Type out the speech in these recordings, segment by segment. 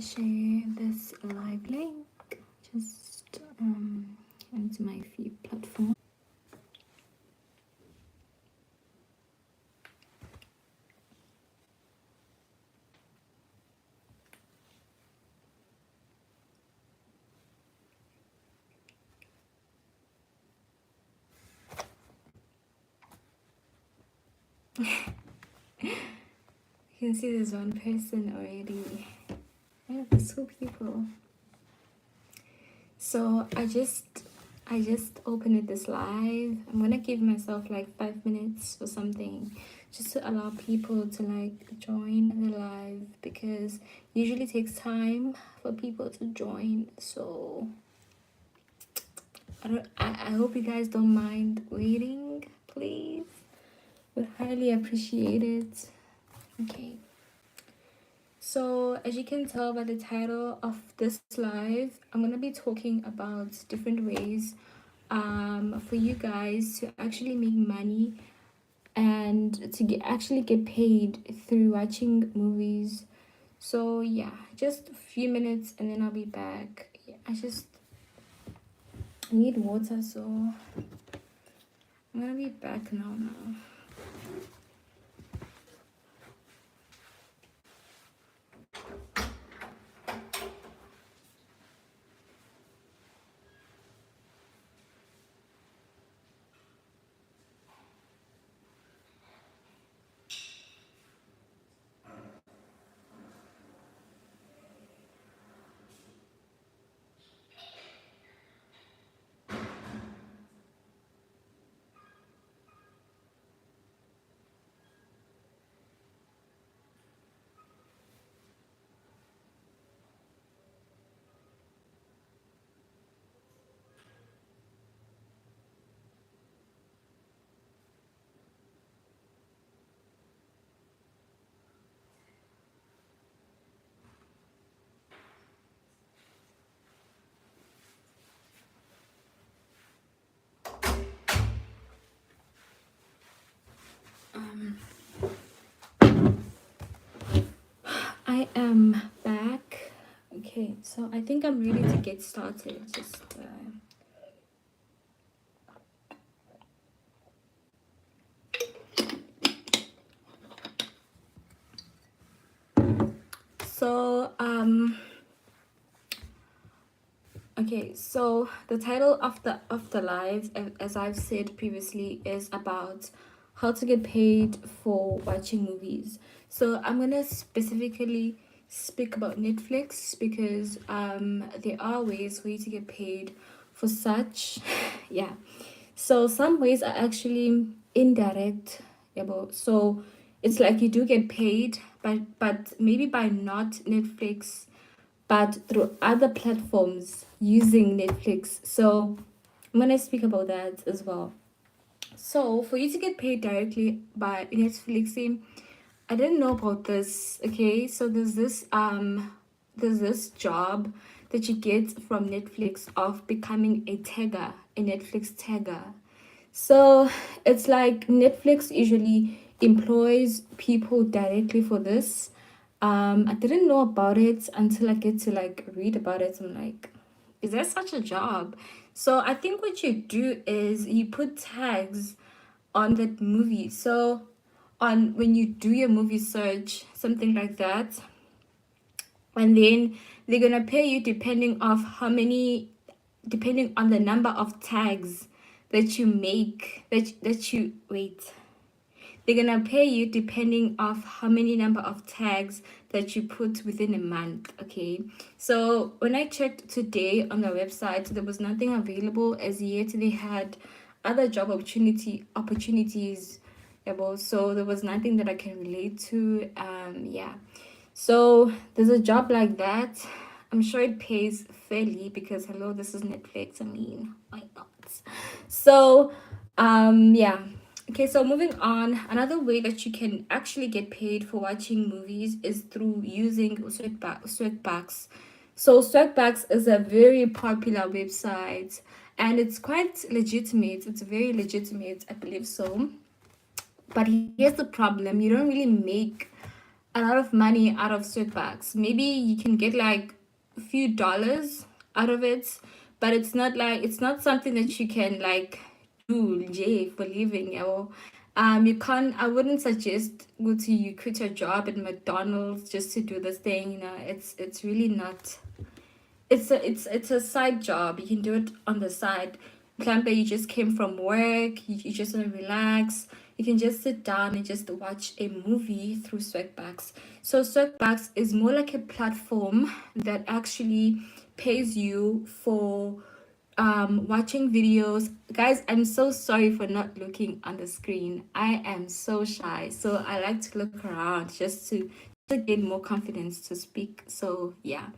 Share this live link just onto my feed platform. You can see there's one person already. Yeah, there's 2 people. So I just opened this live. I'm gonna give myself like 5 minutes or something just to allow people to like join the live, because usually takes time for people to join. So I hope you guys don't mind waiting, please. Would highly appreciate it. Okay. So as you can tell by the title of this live, I'm gonna be talking about different ways for you guys to actually make money and to actually get paid through watching movies. So yeah, just a few minutes and then I'll be back. Yeah, I just need water, so I'm gonna be back now. I am back. Okay, so I think I'm ready to get started. Okay, so the title of the live, as I've said previously, is about how to get paid for watching movies. So I'm gonna specifically speak about Netflix, because there are ways for you to get paid for such. Yeah, so some ways are actually indirect. Yeah, but so it's like you do get paid, but maybe by not Netflix, but through other platforms using Netflix. So I'm gonna speak about that as well. So for you to get paid directly by Netflix, I didn't know about this. Okay, so there's this job that you get from Netflix of becoming a tagger, a Netflix tagger. So it's like Netflix usually employs people directly for this. I didn't know about it until I get to like read about it. I'm like, is there such a job? So I think what you do is you put tags on that movie. So on when you do your movie search, something like that, and then they're gonna pay you depending on the number of tags that you make that you wait they're gonna pay you depending of how many number of tags that you put within a month. Okay, so when I checked today on the website, there was nothing available as yet. They had other job opportunities, so there was nothing that I can relate to. Yeah, so there's a job like that. I'm sure it pays fairly, because hello, this is Netflix. I mean, why not? So, yeah. Okay, so moving on, another way that you can actually get paid for watching movies is through using Swagbucks. So Swagbucks is a very popular website, and it's quite legitimate. It's very legitimate, I believe so. But here's the problem: you don't really make a lot of money out of Swagbucks. Maybe you can get like a few dollars out of it, but it's not something that you can like do Jay for living, or you can't. I wouldn't suggest go to you quit your job at McDonald's just to do this thing. It's really not. It's a side job. You can do it on the side. Plan that you just came from work, you just want to relax. You can just sit down and just watch a movie through Swagbucks. So Swagbucks is more like a platform that actually pays you for watching videos. Guys, I'm so sorry for not looking on the screen. I am so shy, so I like to look around just to gain more confidence to speak. So yeah,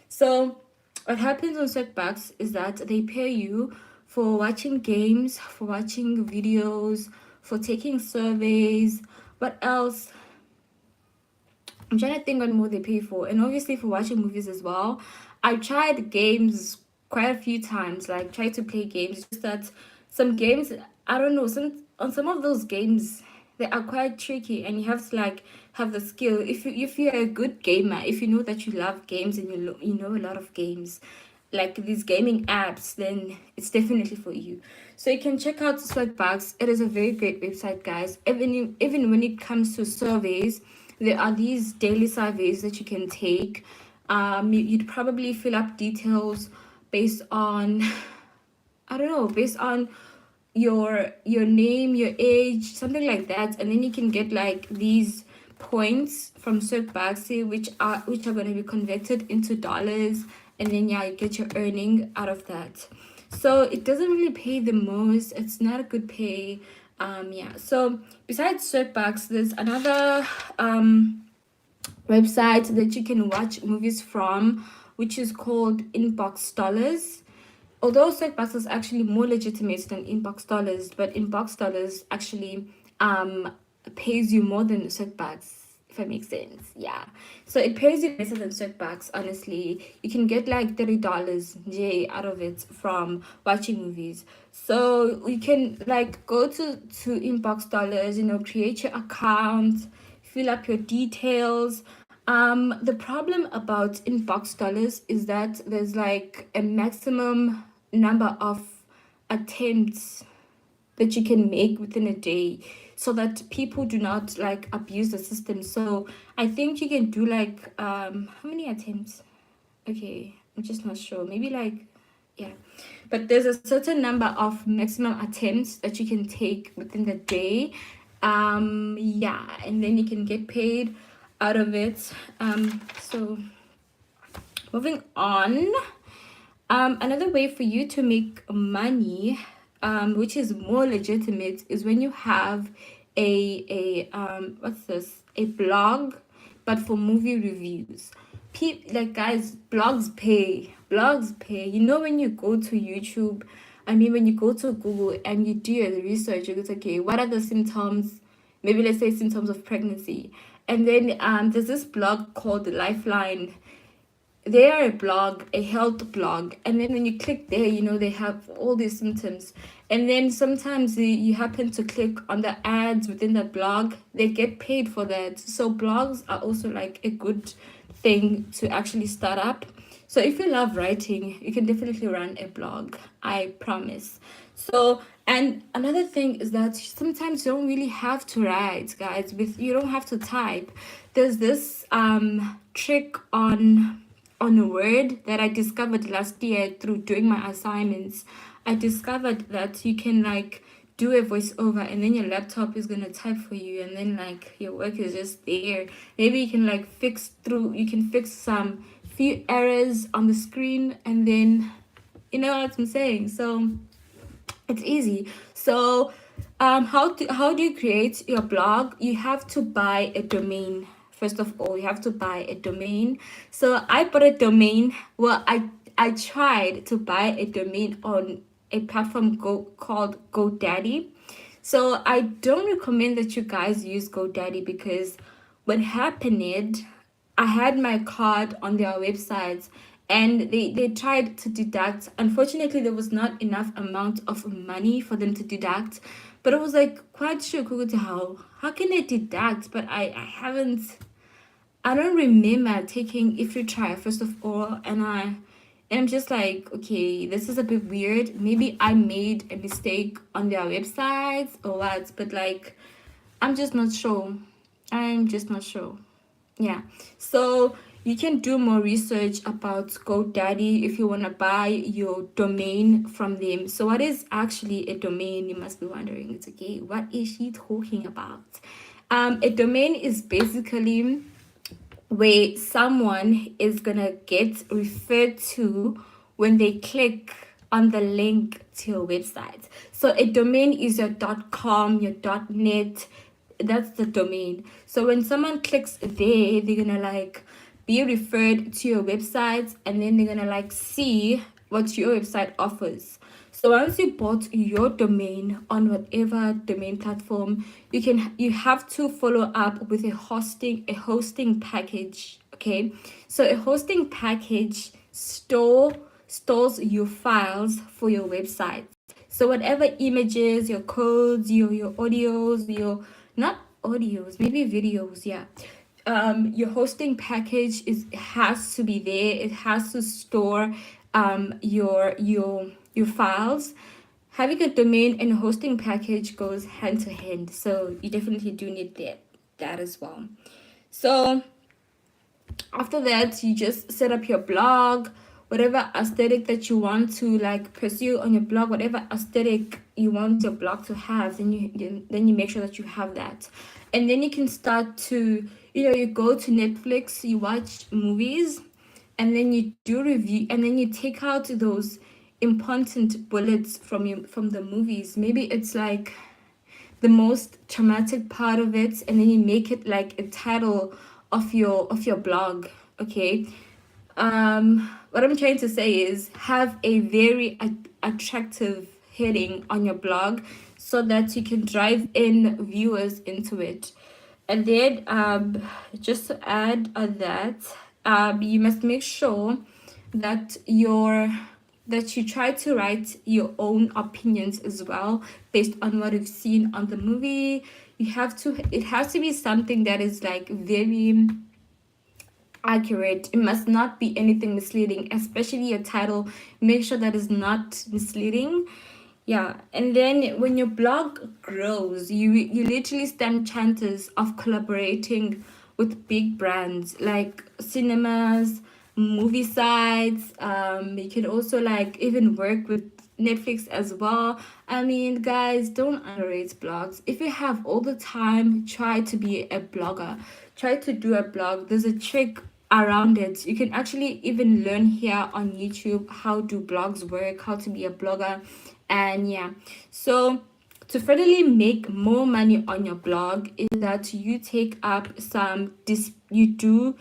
so what happens on Swagbucks is that they pay you for watching games, for watching videos, for taking surveys. What else? I'm trying to think what more they pay for, and obviously for watching movies as well. I've tried games quite a few times, like try to play games. Just that some games, I don't know, some of those games they are quite tricky, and you have to like have the skill. If you're a good gamer, if you know that you love games and you know a lot of games, like these gaming apps, then it's definitely for you. So you can check out Swagbucks. It is a very great website, guys. Even when it comes to surveys, there are these daily surveys that you can take. You'd probably fill up details based on, I don't know, based on your name, your age, something like that, and then you can get like these points from Swagbucks, which are going to be converted into dollars, and then yeah, you get your earning out of that. So it doesn't really pay the most. It's not a good pay. Yeah. So besides Swagbucks, there's another website that you can watch movies from, which is called InboxDollars. Although Swagbucks is actually more legitimate than InboxDollars, but InboxDollars actually pays you more than Swagbucks, if that makes sense. Yeah. So it pays you better than Swagbucks, honestly. You can get like $30 J out of it from watching movies. So you can like go to InboxDollars, create your account, fill up your details. The problem about InboxDollars is that there's like a maximum number of attempts that you can make within a day, so that people do not like abuse the system. So I think you can do like how many attempts? Okay, I'm just not sure. Maybe like, yeah, but there's a certain number of maximum attempts that you can take within the day. Yeah, and then you can get paid out of it. So moving on, another way for you to make money, which is more legitimate, is when you have what's this, a blog, but for movie reviews. Like, guys, blogs pay. When you go to YouTube, I mean, when you go to Google and you do your research, you go, okay, what are the symptoms? Maybe let's say symptoms of pregnancy. And then there's this blog called Lifeline. They are a blog, a health blog, and then when you click there, they have all these symptoms. And then sometimes you happen to click on the ads within the blog, they get paid for that. So blogs are also like a good thing to actually start up. So if you love writing, you can definitely run a blog, I promise. So, and another thing is that sometimes you don't really have to write, guys. You don't have to type. There's this trick on a word that I discovered last year through doing my assignments. I discovered that you can like do a voiceover, and then your laptop is gonna type for you, and then like your work is just there. Maybe you can like fix some few errors on the screen, and then you know what I'm saying. So it's easy. So how do you create your blog? You have to buy a domain. First of all, you have to buy a domain. So I bought a domain. Well, I tried to buy a domain on a platform called GoDaddy. So I don't recommend that you guys use GoDaddy, because what happened, I had my card on their websites, and they tried to deduct. Unfortunately, there was not enough amount of money for them to deduct, but it was like quite sure how can they deduct, but I haven't, I don't remember taking If You Try first of all, and I'm just like, okay, this is a bit weird. Maybe I made a mistake on their websites or what, but like, I'm just not sure. I'm just not sure. Yeah. So you can do more research about GoDaddy if you want to buy your domain from them. So what is actually a domain? You must be wondering. It's okay. What is she talking about? A domain is basically where someone is gonna get referred to when they click on the link to your website. So a domain is your .com, your .net. That's the domain. So when someone clicks there, they're gonna like be referred to your website, and then they're gonna like see what your website offers. So once you bought your domain on whatever domain platform, you have to follow up with a hosting package. Okay, so a hosting package stores your files for your website. So whatever images, your codes, your audios, your not audios, maybe videos, yeah. Your hosting package has to be there. It has to store your files. Having a domain and a hosting package goes hand to hand, so you definitely do need that as well. So after that, you just set up your blog, whatever aesthetic that you want to like pursue on your blog, whatever aesthetic you want your blog to have, then you make sure that you have that. And then you can start to, you go to Netflix, you watch movies, and then you do review, and then you take out those important bullets from the movies. Maybe it's like the most traumatic part of it, and then you make it like a title of your blog. Okay. What I'm trying to say is have a very attractive heading on your blog so that you can drive in viewers into it. And then just to add on that, you must make sure that you try to write your own opinions as well based on what you've seen on the movie. It has to be something that is like very accurate. It must not be anything misleading, especially a title. Make sure that is not misleading. Yeah, and then when your blog grows, you literally stand chances of collaborating with big brands like cinemas, movie sites. You can also like even work with Netflix as well. I mean, guys, don't underrate blogs. If you have all the time, try to be a blogger. Try to do a blog. There's a trick around it. You can actually even learn here on YouTube how do blogs work, how to be a blogger, and yeah. So to furtherly make more money on your blog is that you take up you do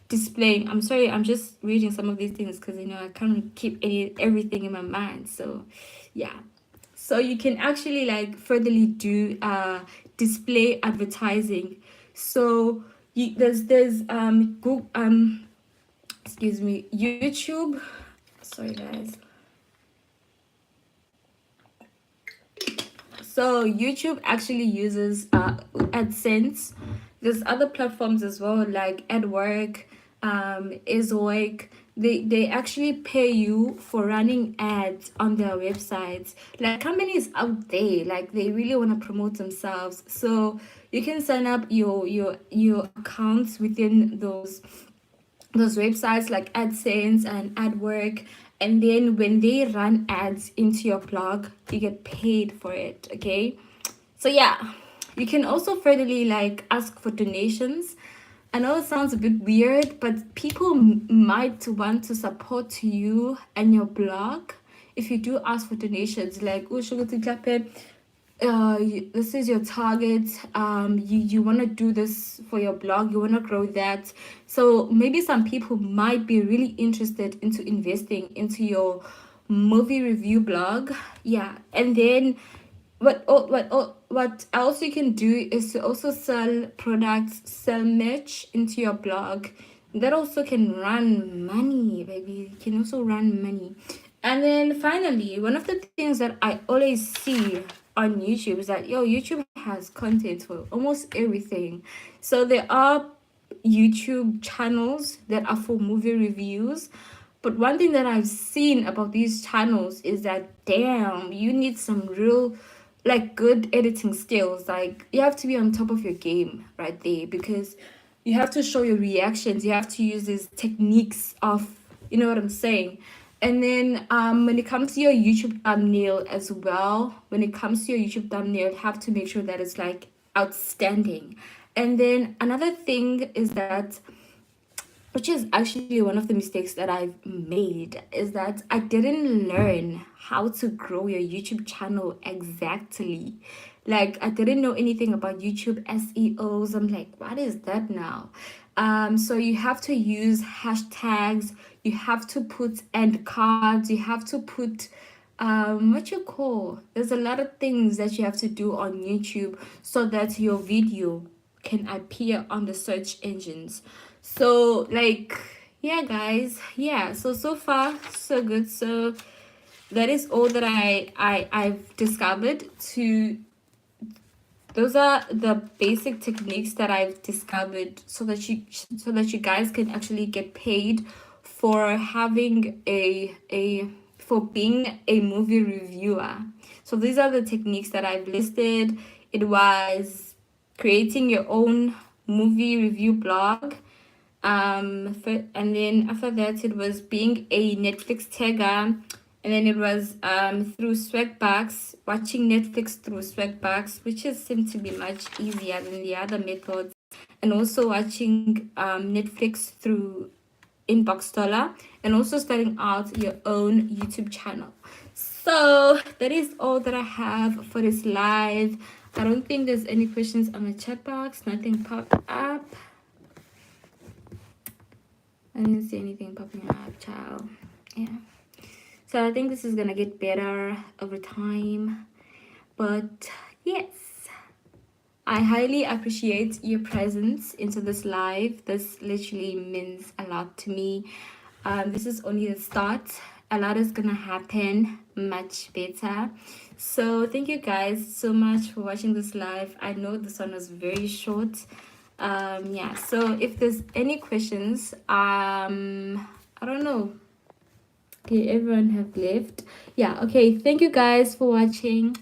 displaying. I'm sorry, I'm just reading some of these things because I can't keep everything in my mind. So yeah, so you can actually like furtherly do display advertising. So there's Google, excuse me, YouTube. Sorry guys. So YouTube actually uses AdSense. There's other platforms as well like AdWork, Iswork. They actually pay you for running ads on their websites. Like companies out there, like they really want to promote themselves. So you can sign up your accounts within those websites like AdSense and AdWork, and then when they run ads into your blog, you get paid for it. Okay, so yeah, you can also furtherly like ask for donations. I know it sounds a bit weird, but people might want to support you and your blog if you do ask for donations. Like, oh, sugar to clap it, this is your target. You want to do this for your blog, you want to grow that. So maybe some people might be really interested into investing into your movie review blog. Yeah, and then what else you can do is to also sell products, sell merch into your blog. that also can run money, baby. It can also run money. And then finally, one of the things that I always see on YouTube is that YouTube has content for almost everything. So there are YouTube channels that are for movie reviews. But one thing that I've seen about these channels is that damn, you need some real like good editing skills. Like you have to be on top of your game right there, because you have to show your reactions. You have to use these techniques of, you know what I'm saying. And then when it comes to your YouTube thumbnail as well, when it comes to your YouTube thumbnail, you have to make sure that it's like outstanding. And then another thing is that, which is actually one of the mistakes that I've made, is that I didn't learn how to grow your YouTube channel exactly. Like I didn't know anything about YouTube SEOs. I'm like, what is that now? So you have to use hashtags, you have to put end cards, you have to put what you call, there's a lot of things that you have to do on YouTube so that your video can appear on the search engines. So like, yeah guys, yeah, so far so good. So that is all that I've discovered. To those are the basic techniques that I've discovered so that you guys can actually get paid for having a for being a movie reviewer. So these are the techniques that I've listed. It was creating your own movie review blog, and then after that it was being a Netflix tagger, and then it was through Swagbucks, watching Netflix through Swagbucks, which is seemed to be much easier than the other methods, and also watching Netflix through InboxDollar, and also starting out your own YouTube channel. So that is all that I have for this live. I don't think there's any questions on the chat box. Nothing popped up. I didn't see anything popping up, child. Yeah. So I think this is gonna get better over time. But yes, I highly appreciate your presence into this live. This literally means a lot to me. This is only the start. A lot is gonna happen much better. So thank you guys so much for watching this live. I know this one was very short. Yeah, so if there's any questions, I don't know. Okay, everyone have left. Yeah, okay, thank you guys for watching.